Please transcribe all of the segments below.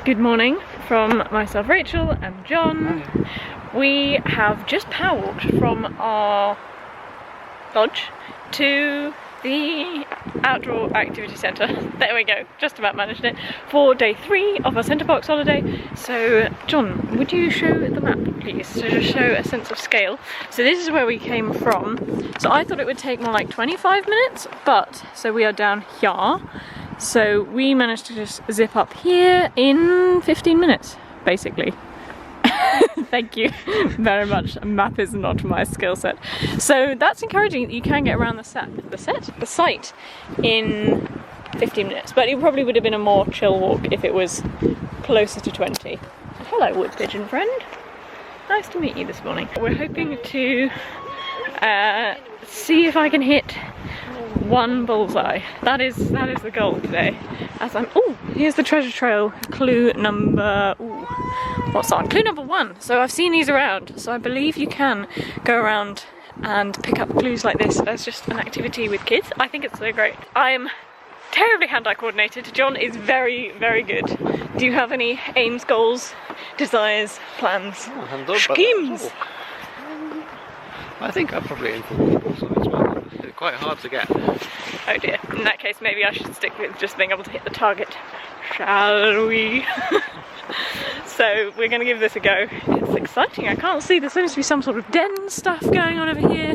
Good morning from myself, Rachel, and John. We have just power walked from our lodge to the outdoor activity centre. There we go, just about managed it, for day 3 of our Center Parcs holiday. So John, would you show the map please, to just show a sense of scale? So this is where we came from. So I thought it would take more like 25 minutes, but so we are down here. So we managed to just zip up here in 15 minutes, basically. Thank you very much. A map is not my skill set. So that's encouraging that you can get around the site in 15 minutes. But it probably would have been a more chill walk if it was closer to 20. Hello, wood pigeon friend. Nice to meet you this morning. We're hoping to see if I can hit one bullseye. That is the goal today. As I'm, oh, here's the treasure trail clue number, what's on? Clue number 1. So I've seen these around, so I believe you can go around and pick up clues like this as just an activity with kids. I think it's so great. I'm terribly hand-eye coordinated. John is very, very good. Do you have any aims, goals, desires, plans, schemes? I think I'm probably in for bullseye as well. It's quite hard to get. Oh dear. In that case, maybe I should stick with just being able to hit the target. Shall we? So we're going to give this a go. It's exciting. I can't see. There seems to be some sort of den stuff going on over here.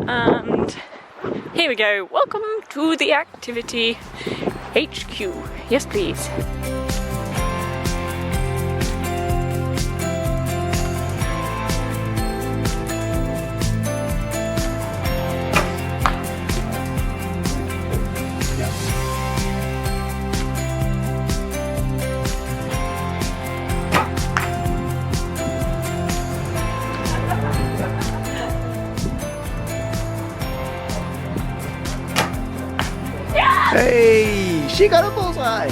And here we go. Welcome to the activity HQ. Yes, please. Hey, she got a bullseye!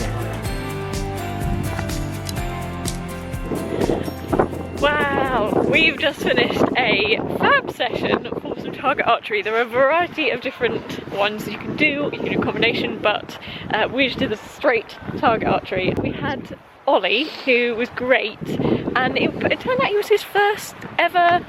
Wow, we've just finished a fab session for some target archery. There are a variety of different ones you can do a combination, but we just did a straight target archery. We had Ollie, who was great, and it turned out he was his first ever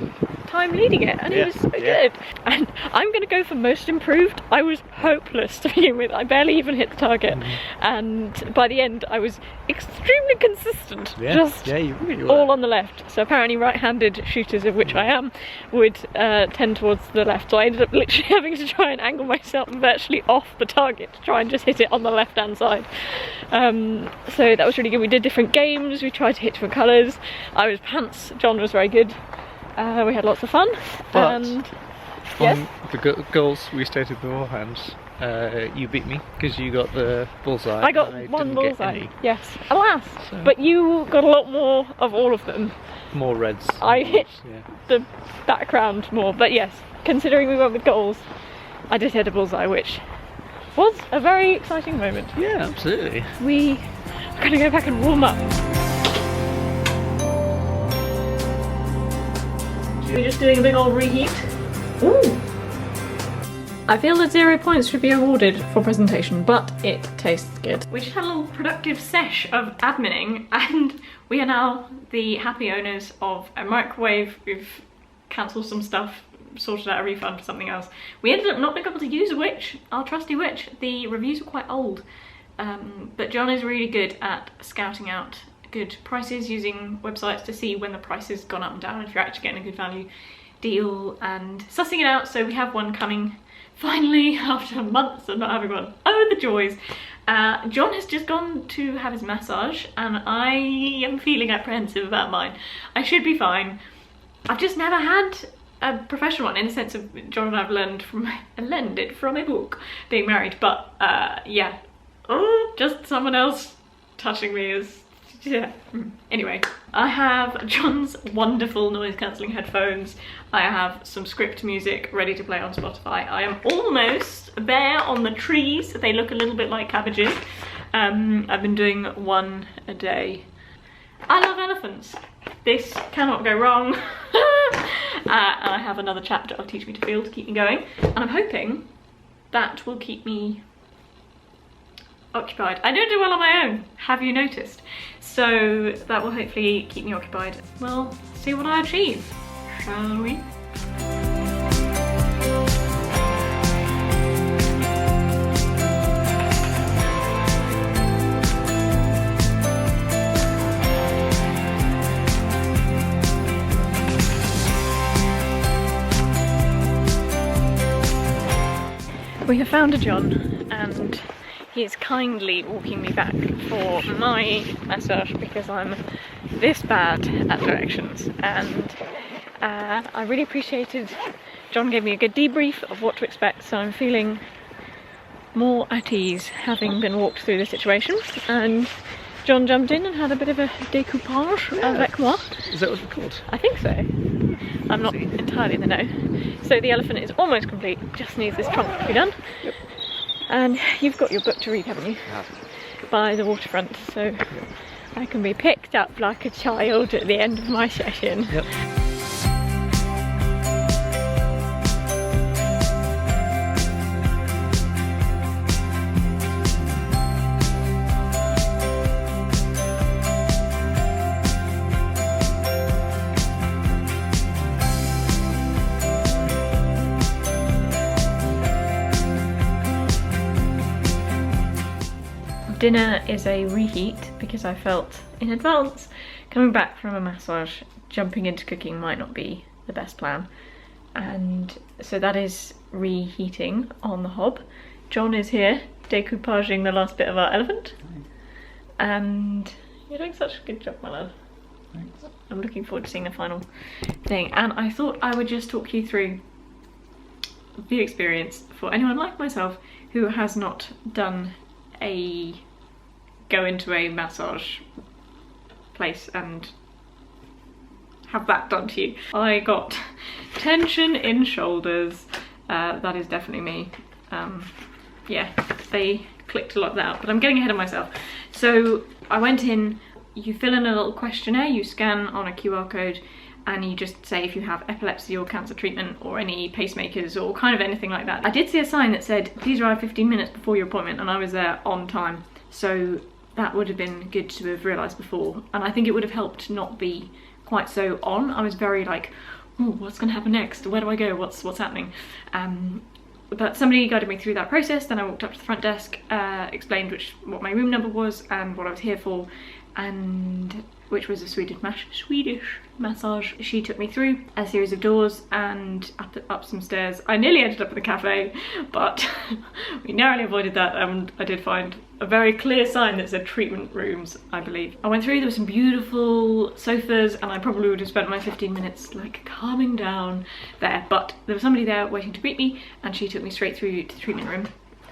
time leading it, and he was so good. And I'm going to go for most improved. I was hopeless to begin with. I barely even hit the target, and by the end I was extremely consistent. You really were. All on the left. So apparently right-handed shooters, of which I am, would tend towards the left. So I ended up literally having to try and angle myself virtually off the target to try and just hit it on the left-hand side. So that was really good. We did different games. We tried to hit different colours. I was pants. John was very good. We had lots of fun, but and on the goals we stated beforehand, you beat me because you got the bullseye. I got one bullseye, yes, alas, so. But you got a lot more of all of them. More reds. I hit the background more, but yes, considering we went with goals, I did hit a bullseye, which was a very exciting moment. Yeah, absolutely. We are going to go back and warm up. We're just doing a big old reheat. Ooh! I feel that 0 points should be awarded for presentation, but it tastes good. We just had a little productive sesh of adminning, and we are now the happy owners of a microwave. We've cancelled some stuff, sorted out a refund for something else. We ended up not being able to use a Witch, our trusty Witch. The reviews are quite old, but John is really good at scouting out good prices, using websites to see when the price has gone up and down, if you're actually getting a good value deal, and sussing it out. So we have one coming finally after months of not having one. Oh, the joys. John has just gone to have his massage, and I am feeling apprehensive about mine. I should be fine. I've just never had a professional one, in the sense of John and I've learned it from a book, being married, but yeah, just someone else touching me is, yeah. Anyway, I have John's wonderful noise-cancelling headphones. I have some script music ready to play on Spotify. I am almost there on the trees. They look a little bit like cabbages. I've been doing one a day. I love elephants. This cannot go wrong. And I have another chapter of Teach Me to Feel to keep me going. And I'm hoping that will keep me occupied. I don't do well on my own, have you noticed? So that will hopefully keep me occupied. Well, see what I achieve, shall we? We have found a John, and he is kindly walking me back for my massage because I'm this bad at directions, and I really appreciated John gave me a good debrief of what to expect, so I'm feeling more at ease having been walked through the situation. And John jumped in and had a bit of a découpage avec moi. Is that what it's called? I think so. I'm not entirely in the know. So the elephant is almost complete, just needs this trunk to be done. Yep. And you've got your book to read, haven't you? Yeah. By the waterfront, so I can be picked up like a child at the end of my session. Yep. Dinner is a reheat because I felt in advance coming back from a massage, jumping into cooking might not be the best plan. And so that is reheating on the hob. John is here decoupaging the last bit of our elephant. And you're doing such a good job, my love. Thanks. I'm looking forward to seeing the final thing. And I thought I would just talk you through the experience for anyone like myself who has not done go into a massage place and have that done to you. I got tension in shoulders, that is definitely me. Yeah, they clicked a lot of that out, but I'm getting ahead of myself. So I went in, you fill in a little questionnaire, you scan on a QR code, and you just say if you have epilepsy or cancer treatment or any pacemakers or kind of anything like that. I did see a sign that said, please arrive 15 minutes before your appointment, and I was there on time. So that would have been good to have realised before. And I think it would have helped not be quite so on. I was very like, ooh, what's gonna happen next? Where do I go? What's happening? But somebody guided me through that process. Then I walked up to the front desk, explained what my room number was and what I was here for, and which was a Swedish massage. She took me through a series of doors and up some stairs. I nearly ended up in the cafe, but we narrowly avoided that, and I did find a very clear sign that said treatment rooms, I believe. I went through, there were some beautiful sofas, and I probably would have spent my 15 minutes like calming down there, but there was somebody there waiting to greet me, and she took me straight through to the treatment room.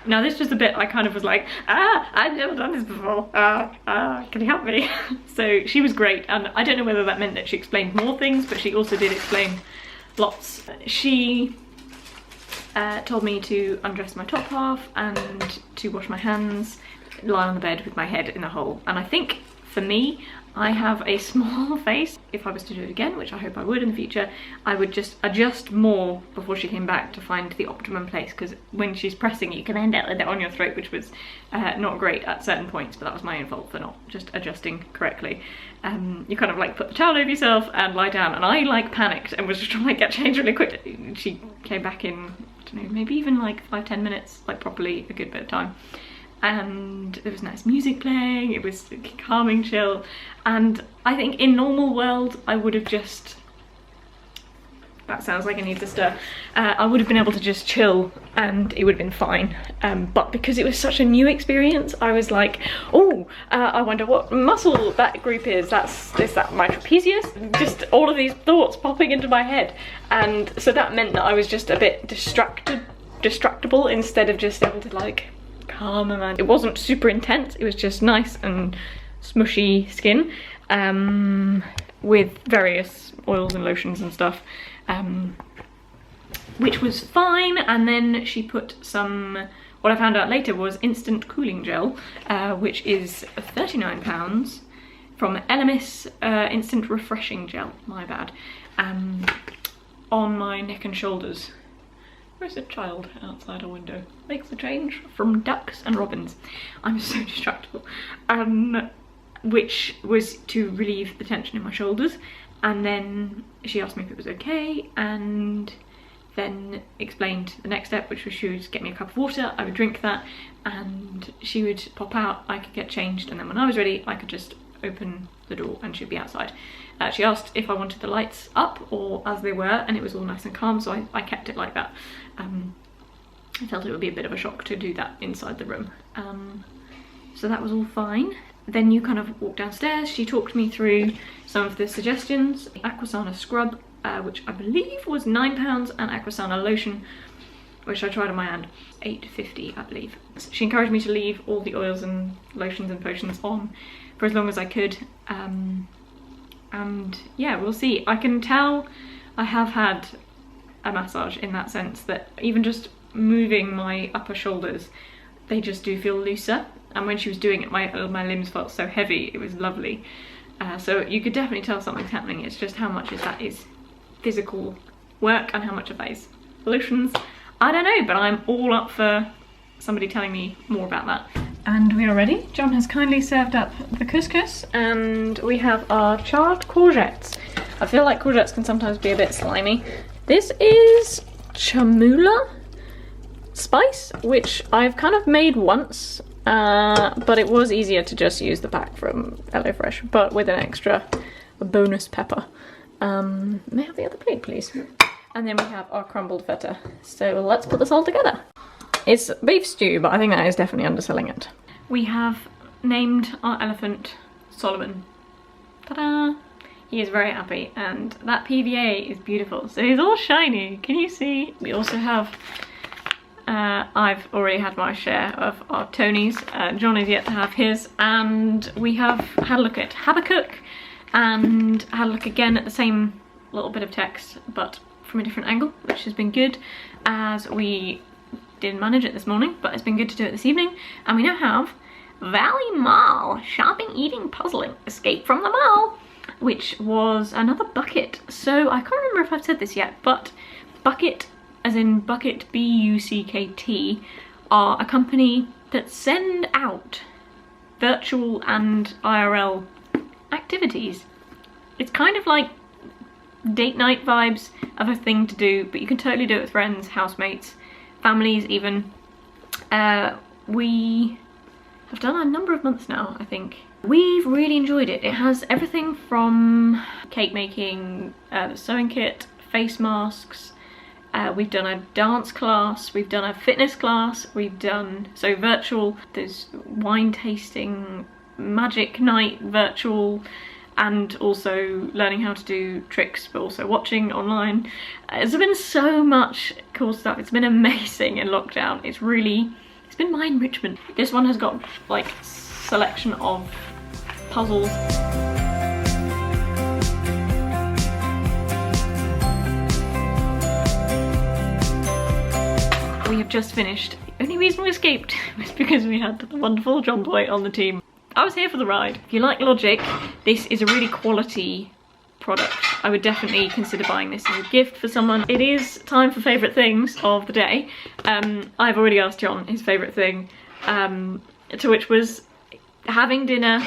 Now this was the bit I kind of was like, I've never done this before, can you help me? So she was great, and I don't know whether that meant that she explained more things, but she also did explain lots. She told me to undress my top half and to wash my hands, lie on the bed with my head in a hole. And I think for me, I have a small face. If I was to do it again, which I hope I would in the future, I would just adjust more before she came back to find the optimum place, because when she's pressing you can end up with it on your throat, which was not great at certain points, but that was my own fault for not just adjusting correctly. You kind of like put the towel over yourself and lie down, and I like panicked and was just trying to like get changed really quick. She came back in, I don't know, maybe even like 5-10 minutes, like properly a good bit of time. And there was nice music playing, it was calming, chill, and I think in normal world I would have just, that sounds like it needs a stir, I would have been able to just chill and it would have been fine, but because it was such a new experience, I was like, oh, I wonder what muscle that group is that my trapezius? Just all of these thoughts popping into my head, and so that meant that I was just a bit distractible instead of just able to like calm my mind. It wasn't super intense, it was just nice and smushy skin, with various oils and lotions and stuff, which was fine. And then she put some, what I found out later was instant cooling gel, which is £39 from Elemis, instant refreshing gel, my bad, on my neck and shoulders. There's a child outside our window. Makes the change from ducks and robins. I'm so distractible. Which was to relieve the tension in my shoulders. And then she asked me if it was okay, and then explained the next step, which was she would get me a cup of water, I would drink that, and she would pop out, I could get changed, and then when I was ready, I could just open the door and she'd be outside. She asked if I wanted the lights up or as they were, and it was all nice and calm, so I kept it like that. I felt it would be a bit of a shock to do that inside the room. So that was all fine. Then you kind of walked downstairs, she talked me through some of the suggestions. Aquasana Scrub, which I believe was £9, and Aquasana Lotion, which I tried on my hand, £8.50 I believe. She encouraged me to leave all the oils and lotions and potions on for as long as I could. And yeah, we'll see. I can tell I have had a massage in that sense, that even just moving my upper shoulders, they just do feel looser. And when she was doing it, my limbs felt so heavy, it was lovely. So you could definitely tell something's happening. It's just how much of that is physical work and how much of that is lotions. I don't know, but I'm all up for somebody telling me more about that. And we are ready. John has kindly served up the couscous, and we have our charred courgettes. I feel like courgettes can sometimes be a bit slimy. This is chamula spice, which I've kind of made once, but it was easier to just use the pack from HelloFresh, but with an extra bonus pepper. May I have the other plate, please? And then we have our crumbled feta. So let's put this all together. It's beef stew, but I think that is definitely underselling it. We have named our elephant Solomon. Ta-da! He is very happy, and that PVA is beautiful. So he's all shiny, can you see? We also have, I've already had my share of our Tonys. John is yet to have his, and we have had a look at Habakkuk, and had a look again at the same little bit of text, but from a different angle, which has been good, as we didn't manage it this morning, but it's been good to do it this evening. And we now have Valley Mall, Shopping, Eating, Puzzling, Escape from the Mall, which was another Bucket. So I can't remember if I've said this yet, but Bucket, as in Bucket, B-U-C-K-T, are a company that send out virtual and IRL activities. It's kind of like date night vibes of a thing to do, but you can totally do it with friends, housemates, families even. We have done a number of months now, I think. We've really enjoyed it. It has everything from cake making, the sewing kit, face masks, we've done a dance class, we've done a fitness class, we've done, so virtual, there's wine tasting, magic night virtual, and also learning how to do tricks, but also watching online. There's been so much cool stuff. It's been amazing in lockdown. It's been my enrichment. This one has got like selection of puzzles. We have just finished. The only reason we escaped was because we had the wonderful John Boy on the team. I was here for the ride. If you like Logic, this is a really quality product. I would definitely consider buying this as a gift for someone. It is time for favourite things of the day. I've already asked John his favourite thing, to which was having dinner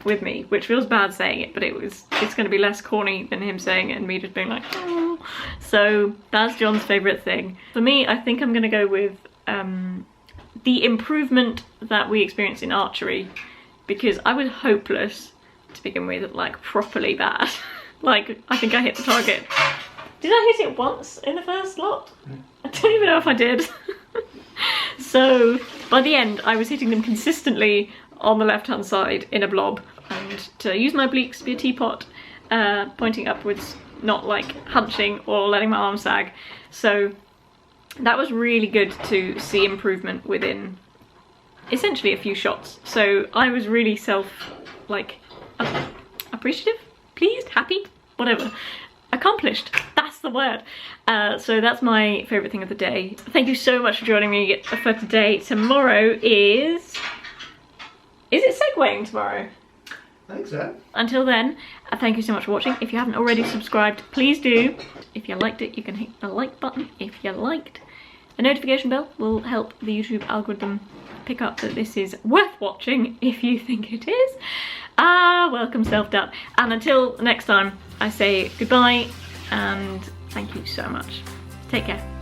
with me, which feels bad saying it, but it's going to be less corny than him saying it and me just being like, oh. So that's John's favourite thing. For me, I think I'm going to go with the improvement that we experienced in Archery, because I was hopeless to begin with, like properly bad. Like, I think I hit the target. Did I hit it once in the first lot? I don't even know if I did. So by the end, I was hitting them consistently on the left-hand side in a blob, and to use my obliques to be a teapot, pointing upwards, not like hunching or letting my arm sag. So that was really good to see improvement within essentially a few shots. So I was really appreciative, pleased, happy, whatever. Accomplished, that's the word. So that's my favourite thing of the day. Thank you so much for joining me for today. Tomorrow is it segwaying tomorrow? I think so. Until then, thank you so much for watching. If you haven't already subscribed, please do. If you liked it, you can hit the like button. If you liked A notification bell will help the YouTube algorithm pick up that this is worth watching if you think it is. Welcome self-doubt. And until next time, I say goodbye and thank you so much. Take care.